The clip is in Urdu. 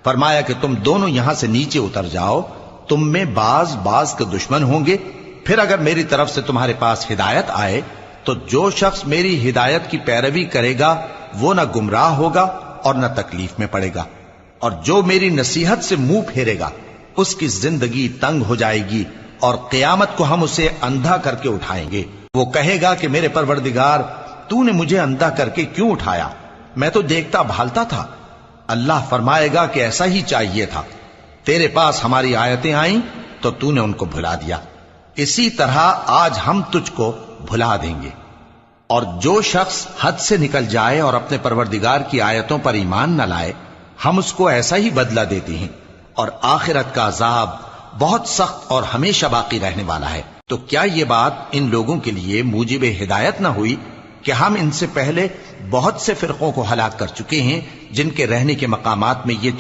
فرمایا کہ تم دونوں یہاں سے نیچے اتر جاؤ، تم میں بعض کے دشمن ہوں گے، پھر اگر میری طرف سے تمہارے پاس ہدایت آئے تو جو شخص میری ہدایت کی پیروی کرے گا وہ نہ گمراہ ہوگا اور نہ تکلیف میں پڑے گا، اور جو میری نصیحت سے منہ پھیرے گا اس کی زندگی تنگ ہو جائے گی، اور قیامت کو ہم اسے اندھا کر کے اٹھائیں گے۔ وہ کہے گا کہ میرے پروردگار، تو نے مجھے اندھا کر کے کیوں اٹھایا؟ میں تو دیکھتا بھالتا تھا۔ اللہ فرمائے گا کہ ایسا ہی چاہیے تھا، تیرے پاس ہماری آیتیں آئیں تو تو نے ان کو بھلا دیا، اسی طرح آج ہم تجھ کو بھلا دیں گے۔ اور جو شخص حد سے نکل جائے اور اپنے پروردگار کی آیتوں پر ایمان نہ لائے، ہم اس کو ایسا ہی بدلہ دیتے ہیں، اور آخرت کا عذاب بہت سخت اور ہمیشہ باقی رہنے والا ہے۔ تو کیا یہ بات ان لوگوں کے لیے موجب ہدایت نہ ہوئی کہ ہم ان سے پہلے بہت سے فرقوں کو ہلاک کر چکے ہیں جن کے رہنے کے مقامات میں یہ